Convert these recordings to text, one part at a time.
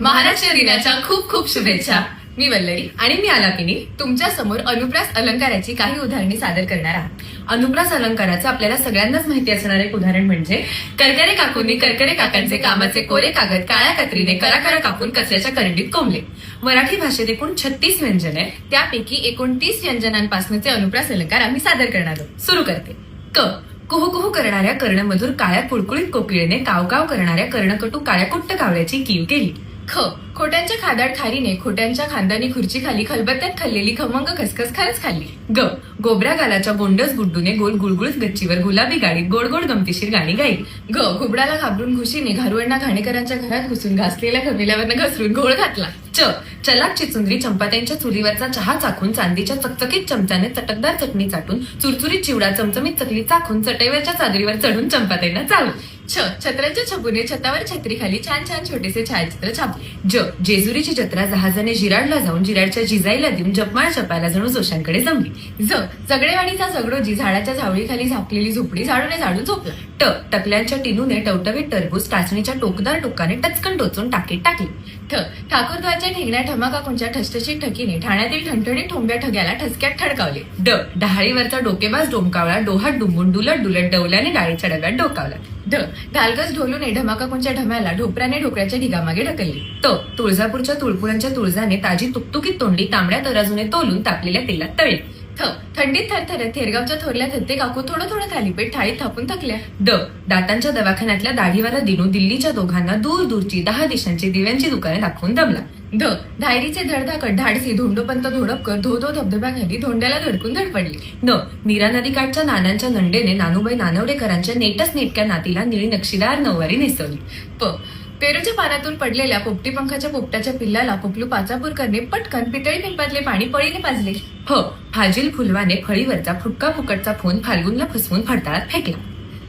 महाराष्ट्र दिनाच्या खूप खूप शुभेच्छा. मी वल्लरी आणि मी आलापिनी तुमच्या समोर अनुप्रास अलंकाराची काही उदाहरणे सादर करणार आहात. अनुप्रास अलंकाराचं आपल्याला सगळ्यांनाच माहिती असणारं एक उदाहरण म्हणजे करकरे काकूंनी करकरे काकांचे कामाचे कोरे कागद काळ्या कत्रीने कराकरा कापून कचऱ्याच्या करंडीत कोंबले. मराठी भाषेत एकूण 36 व्यंजन आहे. त्यापैकी 29 व्यंजनांपासूनचे अनुप्रास अलंकार आम्ही सादर करणार आहोत. सुरू करते. क कुहू करणाऱ्या कर्णमधुर काळ्या कुळकुळीत कोकिळेने कावकाव करणाऱ्या कर्णकटू काळ्या कुट्ट कावळ्याची कीव केली. ख खोट्यांच्या खादाड खारीने खोट्यांच्या खानदानी खुर्ची खाली खलबत्त्यात खाल्लेली खमंग खसखस खरंच खाल्ली. ग गोबऱ्या गालाच्या गोंडस गुड्डूने गोल गुळगुळीत गच्चीवर गुलाबी गाडीत गोड गोड गमतीशीर गाणी गायली. घ घुबडाला घाबरून घुशीने घारुअण्णा घाणेकरांच्या घरात घुसून घासलेल्या खमिल्यावरनं घसरून घोळ घातला. च चलाक चिचुंद्री चंपात्यांच्या चुलीवरचा चहा चाखून चांदीच्या चकचकीत चमच्याने चटकदार चटणी चाटून चुरचुरीत चिवडा चमचमीत चकली चाखून चटईवरच्या चादरीवर चढून चंपात्यांना चालू. छ छत्र्याच्या छपूने छतावर छत्री खाली छान छान छोटेसे छायाचित्र छापले. ज जेजुरीची जत्रा जहाजाने जिराडला जाऊन जिराडच्या जिजाईला देऊन जपमाळ जपायला जणू जोशांकडे जमली. ज जगडेवाडीचा जगडोजी झाडाच्या झावळीखाली झापलेली झोपडी झाडूने झाडून झोपला. ट टकल्यांच्या टिनूने टवटवीत टरबूज टाचणीच्या टोकदार टोकाने टचकन टोचून टाकीत टाकली. ठ ठाकूरद्वारच्या ठेंगण्या ठमाकाकुंच्या ठसठशीत ठकीने ठाण्यातील ठणठणीत ठोंब्या ठग्याला ठसक्यात ठडकावले. ड डहाळीवरचा डोकेबाज डोमकावळा डोहात डुंबून डुलट डुलट डवल्याने डाळीच्या डब्यात डोकावला. ढ ढालगज ढोलूने ढमाकाकुंच्या ढम्याला ढोपऱ्याने ढोकऱ्याच्या ढिगामागे ढकलली. त तुळजापूरच्या तुळपुरांच्या तुळजाने ताजी तुकतुकीत तोंडी तांबड्या तराजूने तोलून तापलेल्या तेलात तळली. थ थंडीत थरथरत थेरगावच्या थोरल्या थत्ते काकू थोडं थोडं थालीपीठ थाळीत थापून थकल्या. ड दातांच्या दवाखान्यातल्या दाढीवाला दिनू दिल्लीच्या दोघांना दूर दूरची 10 दिशांची दिव्यांची दुकाने दाखवून दमला. ध धायरीचे धडधाकट धाडसी धोंडोपंत धोडपकर धो धो धबधब्याखाली धोंड्याला धडकून धडपडली. न नीरा नदीकाठच्या नानांच्या नंडेने नानूबाई नानवडेकरांच्या नेटच नेटक्या नातीला निळी नक्षीदार नऊवारी नेसवली. प पेरूच्या पानातून पडलेल्या पोपटी पंखाच्या पोपटाच्या पिल्लाला पपलू पाचापूरकरने पटकन पितळी पिंपातले पाणी पळीने पाजले. ह फाजील फुलवाने फळीवरचा फुटका फुकटचा फोन फाल्गुनला फसवून फडताळात फेकला.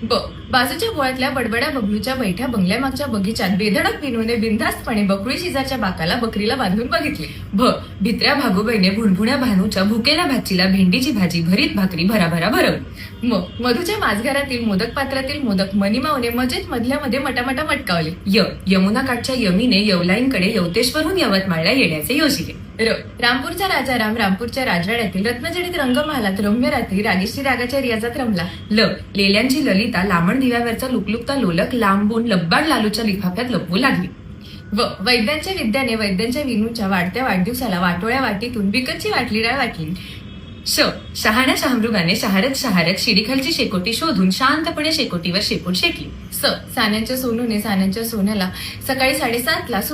ब बाजूच्या बोळातल्या बडबड्या बबलूच्या बैठ्या बंगल्यामागच्या बगीचात बेधडक विनूने बिनधास्तपणे बकुळी शेजारच्या बाकाला बकरीला बांधून बघितले. भ भित्र्या भागूबाईने भुणभुण्या भानूच्या भुकेल्या भाचीला भेंडीची भाजी भरीत भाकरी भराभरा भरवली. म मधूच्या माझघरातील मोदक पात्रातील मोदक मनीमाऊने मजेत मधल्या मध्ये मटामटा मटकावले. य यमुना काठच्या यमीने यवलाईंकडे यवतेश्वरहून यवतमाळला येण्याचे योजिले. र रामपूरचा राजा राम रामपूरच्या राजवाड्यातील रत्नजडित रंगमहालात रम्य रात्री रागेश्री रागाच्या रियाजात रमला. ल लेल्यांची ललिता लांबण दिव्यावरचा लुकलुकता लोलक लांबून लब्बाड लालूच्या लिफाफ्यात लपवू लागली. व वैद्यांच्या विद्याने वैद्यांच्या विनूच्या वाढत्या वाढदिवसाला वाटोळ्या वाटीतून बिकटची वाटली डाळ वाटली. श शहाण्या शहामृगाने शहारत शिडीखालची शेकोटी शोधून शांतपणे शेकोटीवर शेपूट शेकली. स सान्यांच्या सोनूने सान्यांच्या सोन्याला सकाळी 7:30 ला